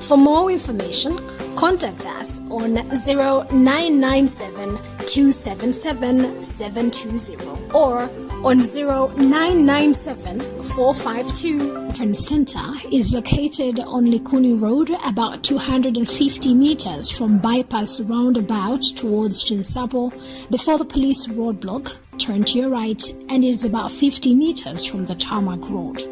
For more information, contact us on 0997 277 720 or on 0997 452. Conference Center is located on Likuni Road, about 250 meters from Bypass Roundabout towards Chinsapo, before the police roadblock. Turn to your right and it is about 50 meters from the tarmac road.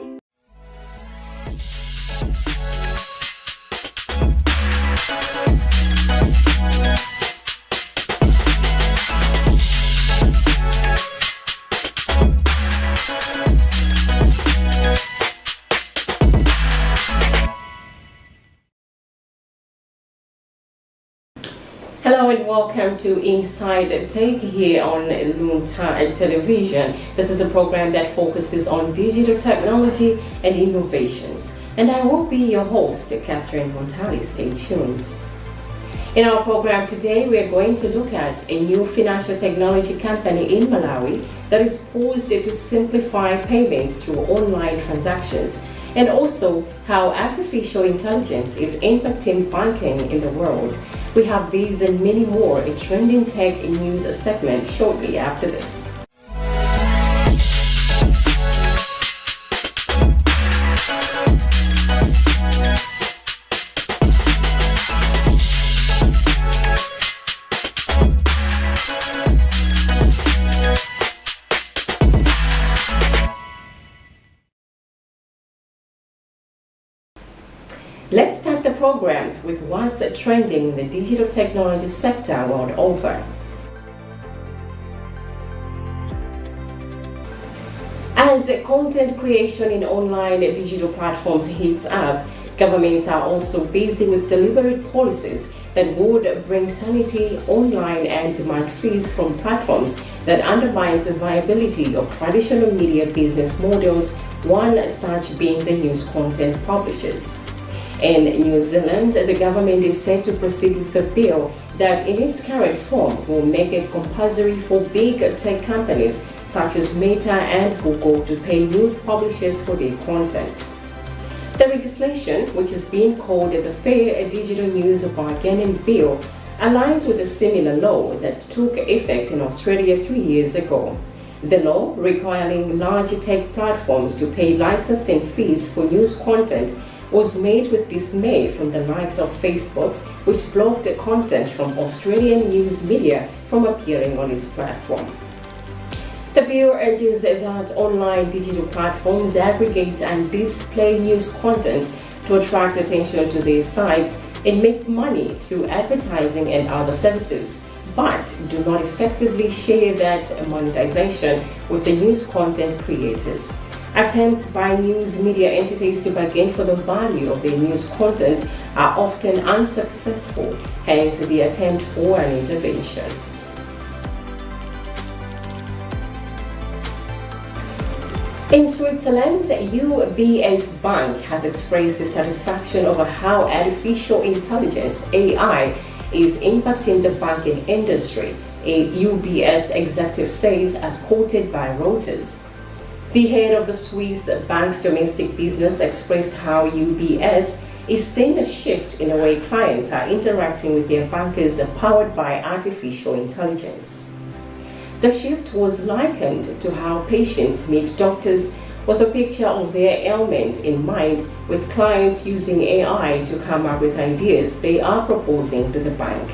Hello and welcome to Inside Take here on Luntha television. This is a program that focuses on digital technology and innovations. And I will be your host, Catherine Montali. Stay tuned. In our program today, we are going to look at a new financial technology company in Malawi that is poised to simplify payments through online transactions, and also how artificial intelligence is impacting banking in the world. We have these and many more in Trending Tech News segment shortly after this. Let's start the program with what's trending in the digital technology sector world over. As content creation in online digital platforms heats up, governments are also busy with deliberate policies that would bring sanity online and demand fees from platforms that undermines the viability of traditional media business models, one such being the news content publishers. In New Zealand, the government is set to proceed with a bill that in its current form will make it compulsory for big tech companies such as Meta and Google to pay news publishers for their content. The legislation, which is being called the Fair Digital News Bargaining Bill, aligns with a similar law that took effect in Australia 3 years ago. The law, requiring large tech platforms to pay licensing fees for news content, was made with dismay from the likes of Facebook, which blocked content from Australian news media from appearing on its platform. The bill urges that online digital platforms aggregate and display news content to attract attention to their sites and make money through advertising and other services, but do not effectively share that monetization with the news content creators. Attempts by news media entities to bargain for the value of their news content are often unsuccessful, hence the attempt for an intervention. In Switzerland, UBS Bank has expressed dissatisfaction over how artificial intelligence (AI) is impacting the banking industry, a UBS executive says, as quoted by Reuters. The head of the Swiss bank's domestic business expressed how UBS is seeing a shift in the way clients are interacting with their bankers powered by artificial intelligence. The shift was likened to how patients meet doctors with a picture of their ailment in mind, with clients using AI to come up with ideas they are proposing to the bank.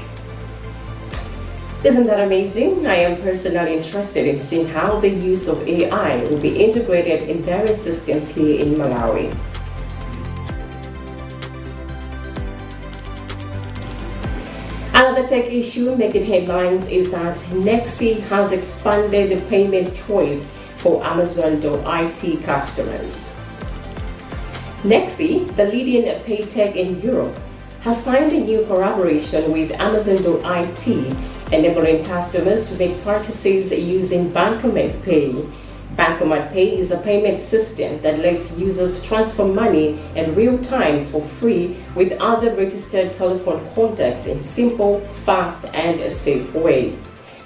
Isn't that amazing? I am personally interested in seeing how the use of AI will be integrated in various systems here in Malawi. Another tech issue making headlines is that Nexi has expanded the payment choice for Amazon.it customers. Nexi, the leading pay tech in Europe, has signed a new collaboration with Amazon.it, enabling customers to make purchases using Bancomat Pay. Bancomat Pay is a payment system that lets users transfer money in real time for free with other registered telephone contacts in simple, fast, and a safe way.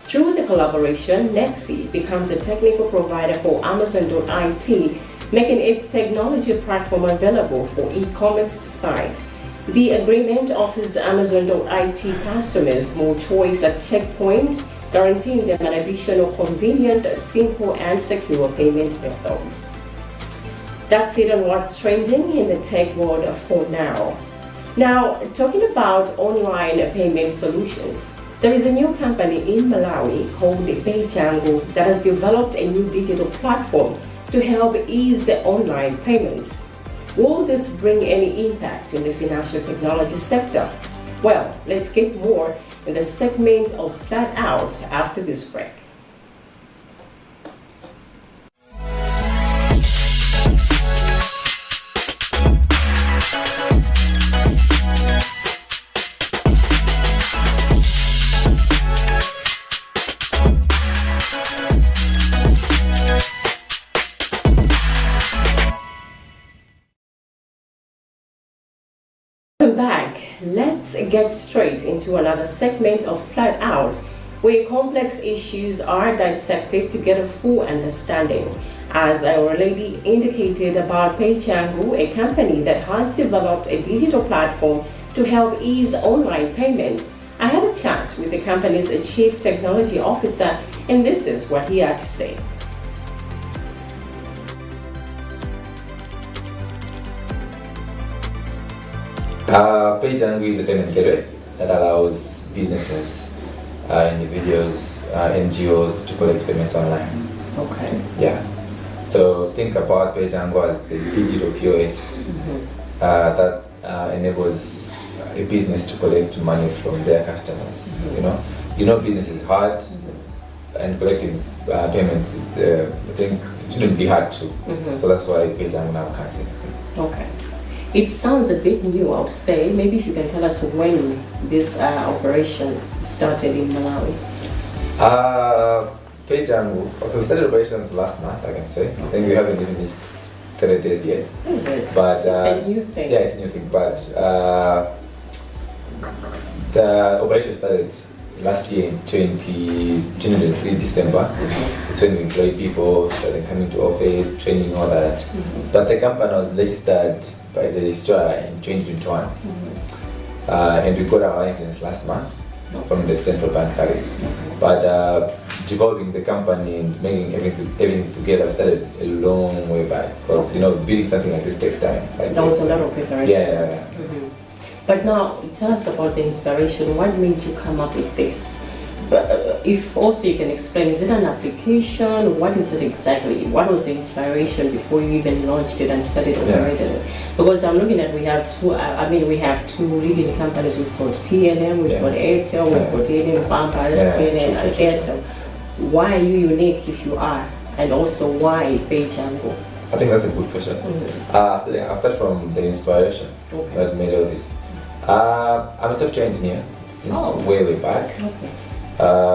Through the collaboration, Nexi becomes a technical provider for Amazon.it, making its technology platform available for e-commerce site. The agreement offers Amazon.it customers more choice at checkpoint, guaranteeing them an additional convenient, simple and secure payment method. That's it on what's trending in the tech world for now. Now, talking about online payment solutions, there is a new company in Malawi called PayJango that has developed a new digital platform to help ease online payments. Will this bring any impact in the financial technology sector? Well, let's get more in the segment of Flat Out after this break. Welcome back. Let's get straight into another segment of Flat Out, where complex issues are dissected to get a full understanding. As I already indicated about PayJango, a company that has developed a digital platform to help ease online payments, I had a chat with the company's chief technology officer, and this is what he had to say. PayJango is a payment gateway that allows businesses, individuals, NGOs to collect payments online. Okay. Yeah. So think about PayJango as the digital POS that enables a business to collect money from their customers. You know, business is hard, and collecting payments is I think it shouldn't be hard too. So that's why PayJango now comes in. Okay. It sounds a bit new, I would say. Maybe if you can tell us when this operation started in Malawi. PayJango, okay, we started operations last month, I can say. I think we haven't even reached 30 days yet. Is it? But, it's a new thing. Yeah, it's a new thing. But the operation started last year in 2023 December. It's when we employed people, started coming to office, training, all that. But the company was registered by the registrar in 2021, and we got our license last month from the central bank, that is. But developing the company and making everything together started a long way back, because building something like this takes time. That was a lot of preparation. Yeah. But now, tell us about the inspiration. What made you come up with this? If also you can explain, is it an application? What is it exactly? What was the inspiration before you even launched it and started operating it? Because I'm looking at, we have two leading companies. We've got TNM, we've got Airtel, we've got TNM, Pampers, TNM, and Airtel. Why are you unique if you are? And also, why PayJango? I think that's a good question. I'll start from the inspiration that made all this. I'm a software engineer since way back. Okay.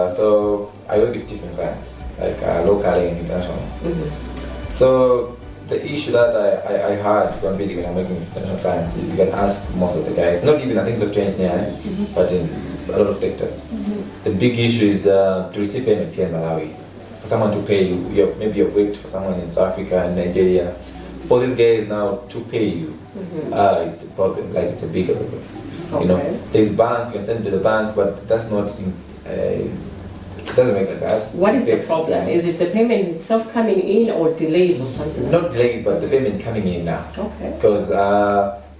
So I work with different clients, like locally and internationally. So the issue that I had when I'm working with international clients, you can ask most of the guys, not even I think software engineering, but in a lot of sectors. The big issue is to receive payments here in Malawi. For someone to pay you, maybe you've worked for someone in South Africa and Nigeria. For these guys now to pay you, it's a problem, like it's a bigger problem. Okay. There's banks, you can send it to the banks, but that's not, it doesn't make like that. What is the problem? Is it the payment itself coming in or delays or something? Not delays, but the payment coming in now. Okay. Because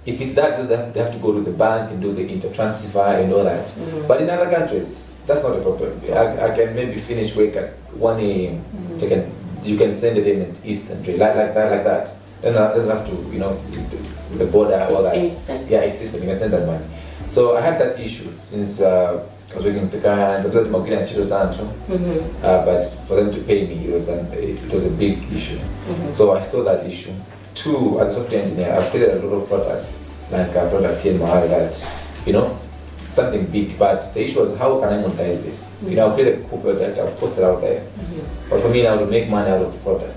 if it's that, they have to go to the bank and do the inter-transfer and all that. But in other countries, that's not a problem. I can maybe finish work at 1 a.m. You can send the payment instantly, like that. Then doesn't have to, the border, all that. Instant. Yeah, it's instant. You can send that money. So I had that issue since I was working with the clients. I thought but for them to pay me, it was a big issue. So I saw that issue. Two, as a software engineer, I've created a lot of products, like products here in Malawi that, something big. But the issue was, how can I monetize this? I'll create a cool product, I'll post it out there. But for me now to make money out of the product,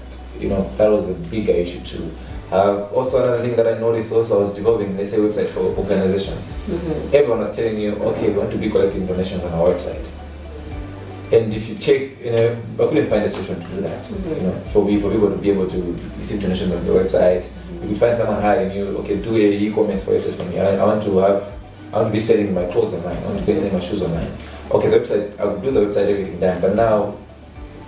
that was a bigger issue too. Also another thing that I noticed also, I was developing, let's say, website for organizations. Everyone was telling you, okay, we want to be collecting donations on our website. And if you check, I couldn't find a solution to do that. For people to be able to receive donations on the website. If you find someone hiring you, okay, do a e-commerce website for me. I want to be selling my clothes online. I want to be selling my shoes online. Okay, the website, I'll do the website, everything done. But now,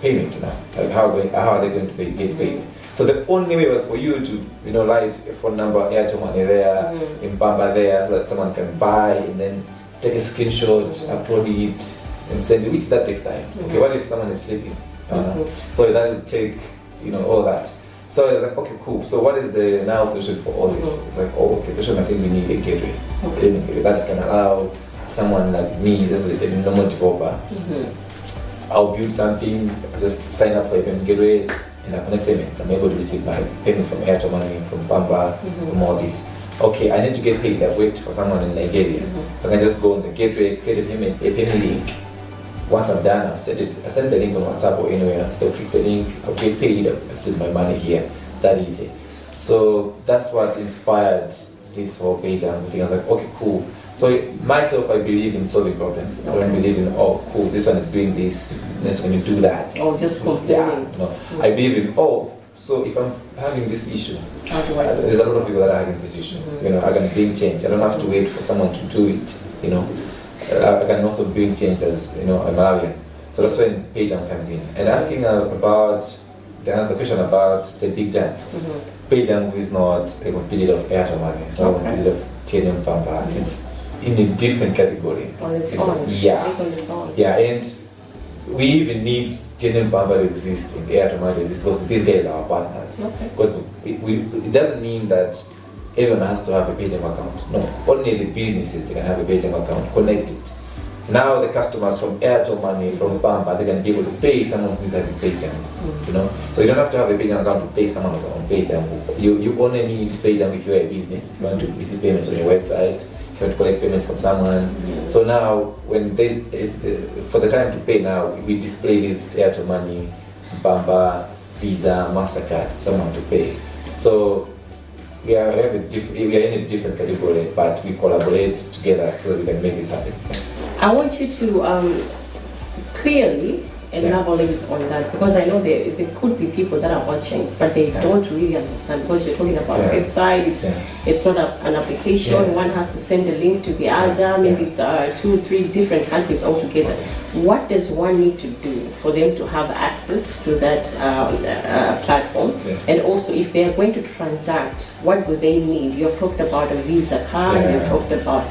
payment now. Like how are they going to get paid? So the only way was for you to, light a phone number, Airtel money there, in Bamba there, so that someone can buy and then take a screenshot, upload it, and send it, which that takes time. Okay, what if someone is sleeping? So that will take, all that. So I was like, okay, cool. So what is the now solution for all this? It's like, okay, solution, I think we need a gateway. Okay. That can allow someone like me, this is a normal developer, I'll build something, just sign up for a payment gateway, and I connect payments. I'm able to receive my payment from Airtel Money, from Bamba, from all this. Okay, I need to get paid. I've worked for someone in Nigeria. I can just go on the gateway, create a payment link. Once I'm done, I send the link on WhatsApp or anywhere. Still click the link, I'll get paid, I'll send my money here. That easy. So that's what inspired this whole page and thing. I was like, okay, cool. So myself, I believe in solving problems. I don't believe in, oh, cool, this one is doing this, next one you do that. Oh, just complaining. Yeah, no. I believe in, so if I'm having this issue, there's a lot of people that are having this issue. I can bring change. I don't have to wait for someone to do it. I can also bring change as a Malawian. So that's when Payjam comes in and asking about the question about the big giant. Payjam is not a competitor of Airtel Money. It's not a competitor of Tenium Pampa. It's in a different category. On its own. Yeah, and we even need Tenium Pampa to exist in Airtel Money to exist because these guys are our partners. Because it doesn't mean that everyone has to have a Payjam account. No, only the businesses they can have a Payjam account connected. Now the customers from Airtel Money, from Bamba, they can be able to pay someone who's having Payjam. So you don't have to have a Payjam account to pay someone who's on Payjam. You only need Payjam if you're a business. If you want to receive payments on your website, if you want to collect payments from someone. So now, when there's for the time to pay now, we display this Airtel Money, Bamba, Visa, MasterCard, someone to pay. So we are in a different category, but we collaborate together so that we can make this happen. I want you to clearly elaborate on that, because I know there could be people that are watching, but they don't really understand, because you're talking about websites. It's not an application. One has to send a link to the other. Maybe it's 2 or 3 different countries altogether. What does one need to do for them to have access to that platform? And also, if they are going to transact, what do they need? You've talked about a Visa card. You've talked about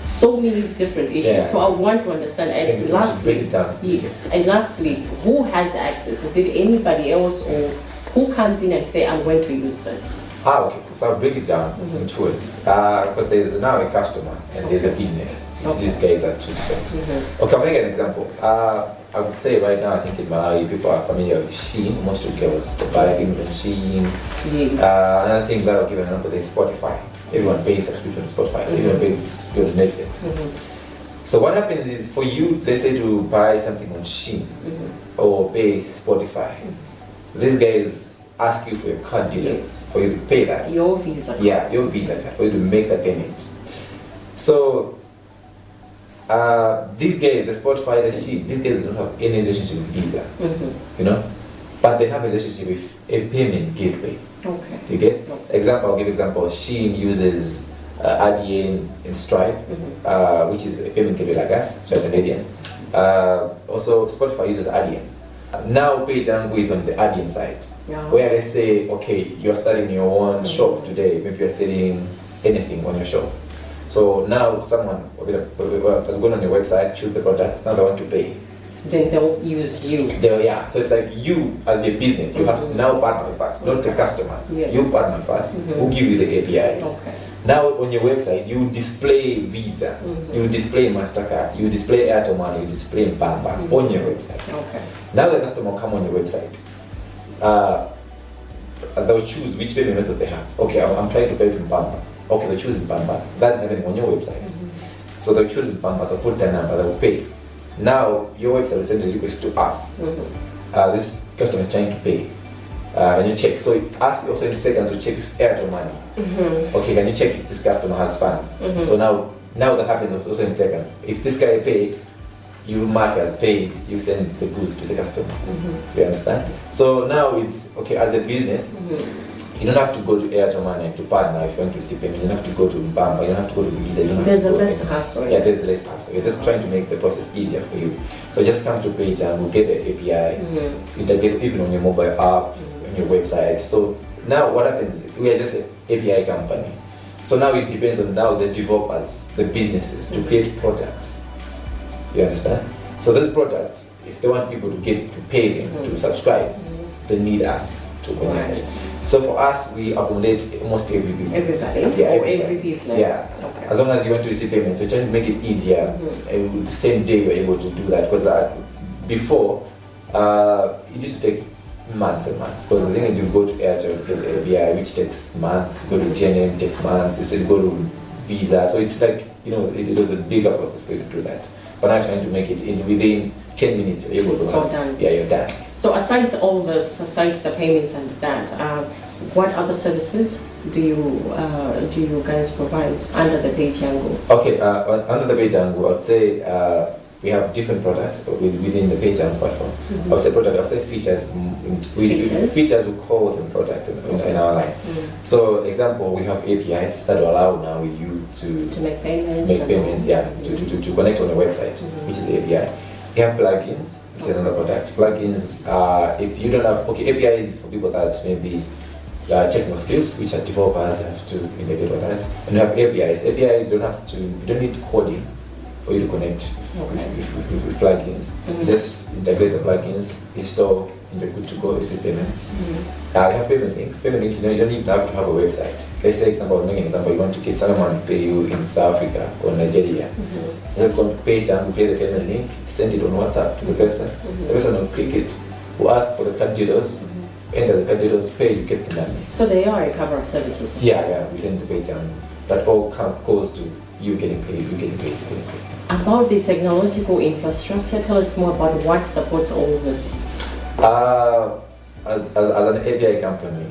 so many different issues. So I want to understand. And lastly, and lastly, who has access? Is it anybody else, or who comes in and say, I'm going to use this? Okay. So I'll break it down in 2 ways. Because there's now a customer and there's a business. These guys are 2 different. Okay, I'll make an example. I would say right now, I think in Malawi, people are familiar with Shein. Most of girls buy things on Shein. Another thing that I'll give an example is Spotify. Everyone pays subscription to Spotify. Everyone pays subscription to Netflix. So what happens is, for you, let's say, to buy something on Shein or pay Spotify, these guys ask you for your card details for you to pay that. Your Visa card. Yeah, your Visa card, for you to make that payment. So these guys, the Spotify, the Shein, these guys don't have any relationship with Visa, but they have a relationship with a payment gateway. Okay. You get? I'll give example. Shein uses ADN and Stripe, which is a payment gateway like us, Stripe and ADN. Also, Spotify uses ADN. Now Payjam is on the ADN side, where they say, okay, you're starting your own shop today, maybe you're selling anything on your shop. So now someone has gone on your website, choose the products, now they want to pay. Then they'll use you. So it's like you as a business, you have to now partner with us, not the customers. You partner with us, we'll give you the APIs. Now on your website, you display Visa, you display MasterCard, you display Airtel Money, you display Bamba on your website. Now the customer will come on your website. They'll choose which payment method they have. Okay, I'm trying to pay from Bamba. Okay, they're choosing Bamba. That is happening on your website. So they're choosing Bamba, they'll put their number, they'll pay. Now your website will send a request to us. This customer is trying to pay. Can you check? So it asks also in seconds to check if Airtel Money. Okay, can you check if this customer has funds? So now that happens also in seconds. If this guy pay, you mark as paid, you send the goods to the customer. You understand? So now it's okay as a business. You don't have to go to Airtel Money to partner if you want to receive payment. You don't have to go to Bamba. You don't have to go to Visa. You don't There's have a to go less anywhere. hassle. Yeah, there's less hassle. We're just trying to make the process easier for you. So just come to page and we'll get the API, integrate even on your mobile app, on your website. So now what happens is we are just an API company. So now it depends on now the developers, the businesses to create products. You understand? So those products, if they want people to pay them to subscribe, they need us to connect. So for us, we accommodate almost every business. Everybody? Yeah, Every business? Yeah. Okay. As long as you want to receive payments, we're trying to make it easier. With the same day you're able to do that. Because before, it used to take months and months. Because the thing is, you go to Airtel, get the API, which takes months. Go to GNM, takes months. They said go to Visa. So it's like, it was a bigger process for you to do that. But I'm trying to make it within 10 minutes, you're able to So done. Yeah, you're done. So aside all this, aside the payments and that, what other services do you guys provide under the page angle? Okay, under the page angle, I'd say we have different products within the page angle platform. I'll say product, I'll say features. Features we call them product in our line. So, example, we have APIs that will allow now you to make payments. To connect on the website, which is API. We have plugins. This is another product. Plugins, if you don't have, API is for people that maybe technical skills, which are developers that have to integrate with that. And you have APIs. APIs you don't need coding for you to connect with plugins. Just integrate the plugins, install, and you're good to go, receive payments. You have payment links. Payment links, you don't even have to have a website. Let's say, I was making an example, you want to get someone to pay you in South Africa or Nigeria. Just go to page and create the payment link, send it on WhatsApp to the person. The person will click it, will ask for the card details, enter the card details, pay, you get the money. So they are a cover of services? Yeah, within the page and that all goes to you getting paid, you getting paid. About the technological infrastructure, tell us more about what supports all of this. As an API company,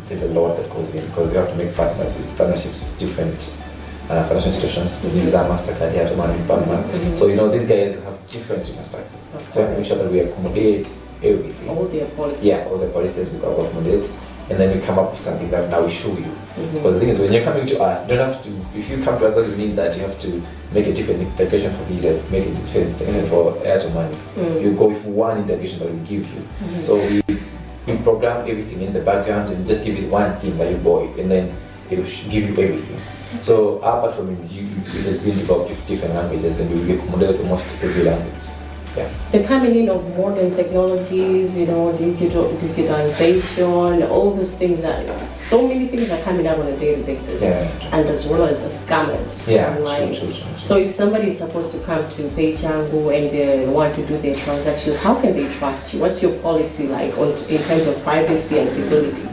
there's a lot that goes in because you have to make partnerships with different financial institutions, Visa, MasterCard, Airtel Money, Panama. So these guys have different infrastructures. So we have to make sure that we accommodate everything. All their policies. Yeah, all the policies we accommodate. And then we come up with something that now we show you. Because the thing is, when you're coming to us, you don't have to, if you come to us, doesn't mean that you have to make a different integration for Visa, make a different integration for Airtel Money. You go with one integration that we give you. So we program everything in the background and just give it one thing that you buy, and then it will give you everything. So our platform is it has been developed with different languages, and we accommodate almost every language. Yeah. The coming in of modern technologies, digitalization, all these things so many things are coming up on a daily basis, and as well as scammers online. True. So if somebody is supposed to come to PayJango and they want to do their transactions, how can they trust you? What's your policy like in terms of privacy and security?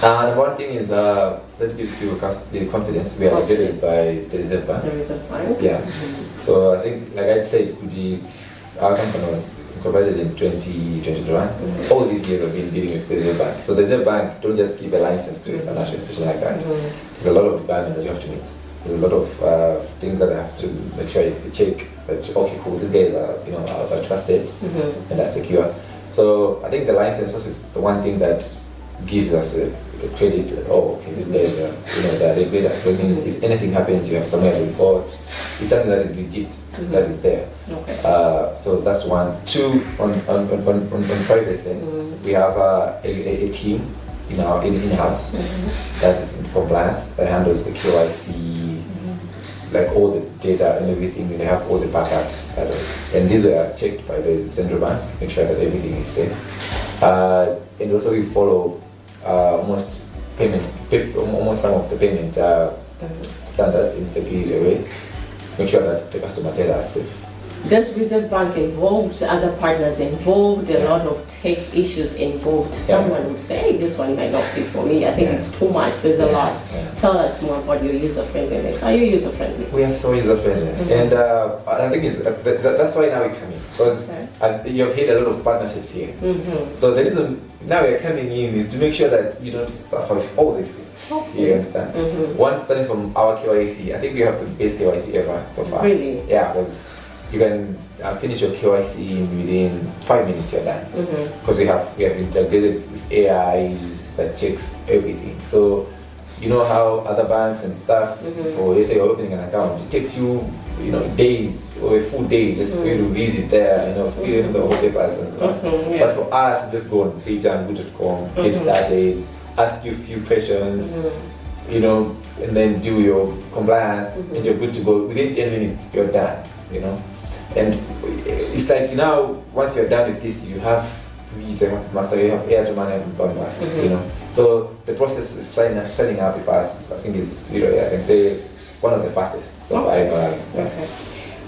One thing is that gives you the confidence. We are regulated by the Reserve Bank. The Reserve Bank. Yeah. So I think, like I said, our company was incorporated in 2021. All these years I've been dealing with the Reserve Bank. So the Reserve Bank don't just give a license to a financial institution like that. There's a lot of requirements that you have to meet. There's a lot of things that I have to make sure you check that, okay, cool, these guys are trusted and are secure. So I think the license is the one thing that gives us a credit. These guys they're regulators. So it means if anything happens, you have somewhere to report. It's something that is legit, that is there. So that's one. Two, on privacy, we have a team in-house that is in compliance, that handles the KYC, like all the data and everything. They have all the backups, and these were checked by the central bank, make sure that everything is safe. And also we follow almost some of the payment standards in security way. Make sure that the customer data is safe. This Reserve Bank involved, other partners involved, a lot of tech issues involved. Someone would say, hey, this one might not be for me. I think it's too much. There's a lot. Tell us more about your user-friendliness. Are you user-friendly? We are so user-friendly. And I think that's why now we come in. Because you've had a lot of partnerships here. So the reason now we are coming in is to make sure that you don't suffer with all these things. You understand? One, starting from our KYC, I think we have the best KYC ever so far. Really? Yeah, because you can finish your KYC within 5 minutes. You're done, because we have integrated with AIs that checks everything. So you know how other banks and stuff, for let's say you're opening an account, it takes you days or a full day just for you to visit there, fill in the whole papers and stuff. But for us, just go on payjangu.com, get started, ask you a few questions, and then do your compliance, and you're good to go. Within 10 minutes, you're done, And it's like, once you're done with this, you have Visa, you have Master, you have Air to Money, So the process of signing up with us, I think, is, I can say, one of the fastest. So I know. Okay.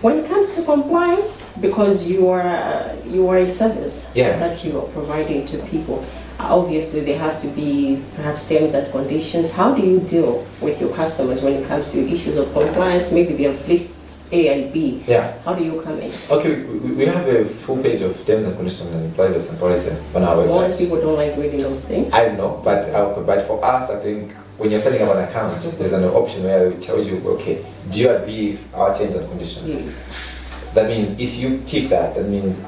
When it comes to compliance, because you are a service that you are providing to people, obviously there has to be perhaps terms and conditions. How do you deal with your customers when it comes to issues of compliance? Maybe they have listed A and B. Yeah. How do you come in? Okay, we have a full page of terms and conditions and privacy and policy on our website. Most people don't like reading those things. I know, but for us, I think when you're setting up an account, there's an option where it tells you, okay, do you agree with our terms and conditions? Yes. That means if you tick that, that means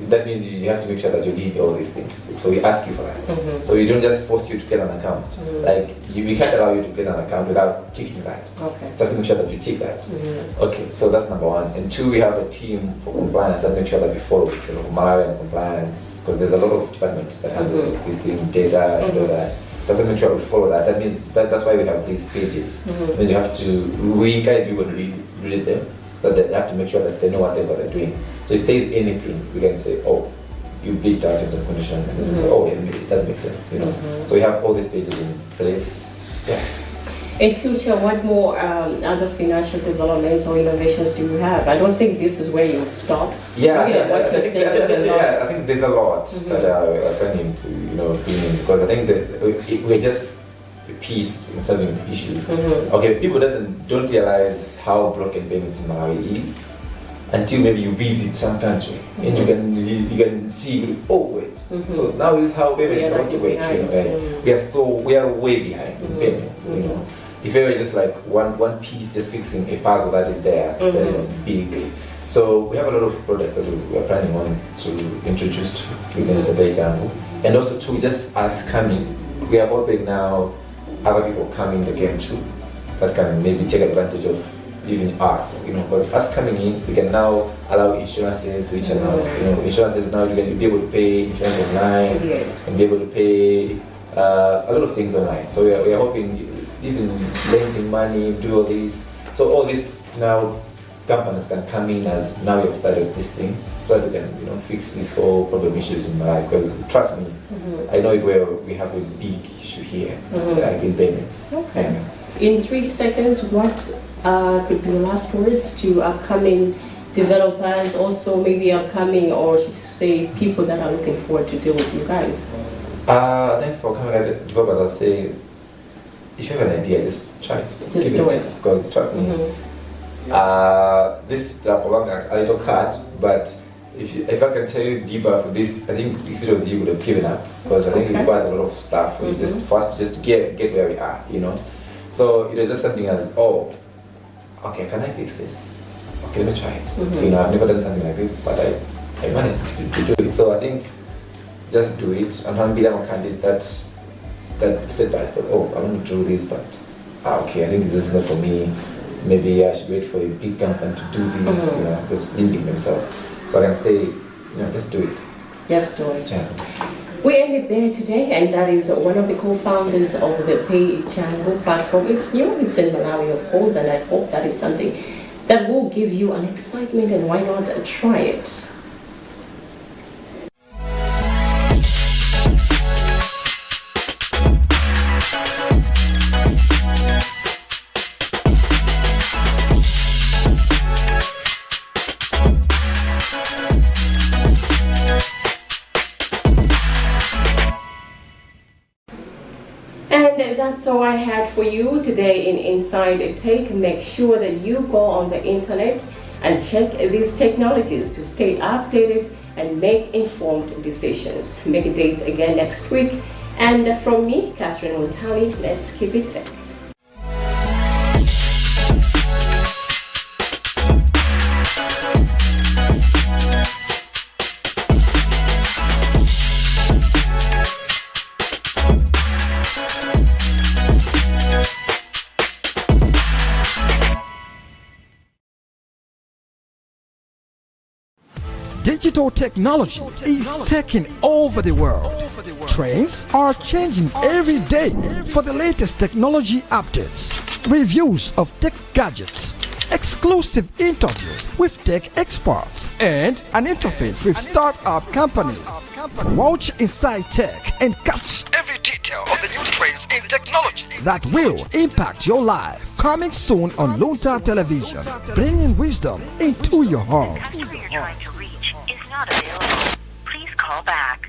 that means you have to make sure that you read all these things. So we ask you for that. So we don't just force you to get an account. Like we can't allow you to get an account without ticking that. Okay. So have to make sure that you tick that. Okay, so that's number one. And two, we have a team for compliance and make sure that we follow Malawian compliance, because there's a lot of departments that handles this thing, data and all that. So have to make sure we follow that. That means that's why we have these pages. Means you have to, we encourage people to read them, but they have to make sure that they know whatever they're doing. So if there's anything, we can say, oh, you breached our terms and conditions, and then say, oh, yeah, that makes sense, So we have all these pages in place. Yeah. In future, what more other financial developments or innovations do you have? I don't think this is where you'll stop. Yeah, I think there's a lot that are planning to, bring in, because I think that we're just a piece in solving issues. Okay, people don't realize how broken payments in Malawi is until maybe you visit some country and you can see, oh wait, so now this is how payments are supposed to work. We are way behind in payments. If ever just like one piece just fixing a puzzle that is there, that is big. So we have a lot of products that we are planning on to introduce within the data, and also to just us coming. We are hoping now other people come in the game too, that can maybe take advantage of even us, because us coming in, we can now allow insurances, which are now, insurances now, you can be able to pay insurance online, and be able to pay a lot of things online. So we are hoping even lending money, do all this. So all this now, companies can come in as now we have started this thing, so that we can fix this whole problem issues in my life. Because trust me, I know it where we have a big issue here, like in payments. Okay. In 3 seconds, what could be the last words to upcoming developers, also maybe upcoming, or should say people that are looking forward to deal with you guys? I think for coming developers, I'll say, if you have an idea, just try it. Just do it. Because trust me, this is a little cut, but if I can tell you deeper for this, I think if it was you, would have given up, because I think it requires a lot of stuff. Just to get where we are, So it was just something as, oh, okay, can I fix this? Okay, let me try it. I've never done something like this, but I managed to do it. So I think just do it. And I'm a candidate that said that, oh, I want to do this, but okay, I think this is not for me. Maybe I should wait for a big company to do this. Just limiting themselves. So I can say, just do it. Just do it. Yeah. We ended there today, and that is one of the co-founders of the PayJangu platform. It's new, it's in Malawi, of course, and I hope that is something that will give you an excitement, and why not try it? That's all I had for you today in Inside Tech. Make sure that you go on the internet and check these technologies to stay updated and make informed decisions. Make a date again next week. And from me, Catherine Luntha, let's keep it tech. Digital technology is taking over the world. Trends are changing every day for the latest technology updates, reviews of tech gadgets, exclusive interviews with tech experts, and an interface with startup companies. Watch Inside Tech and catch every detail of the new trends in technology that will impact your life. Coming soon on Luntha Television, bringing wisdom into your home. The customer you're trying to reach is not available. Please call back.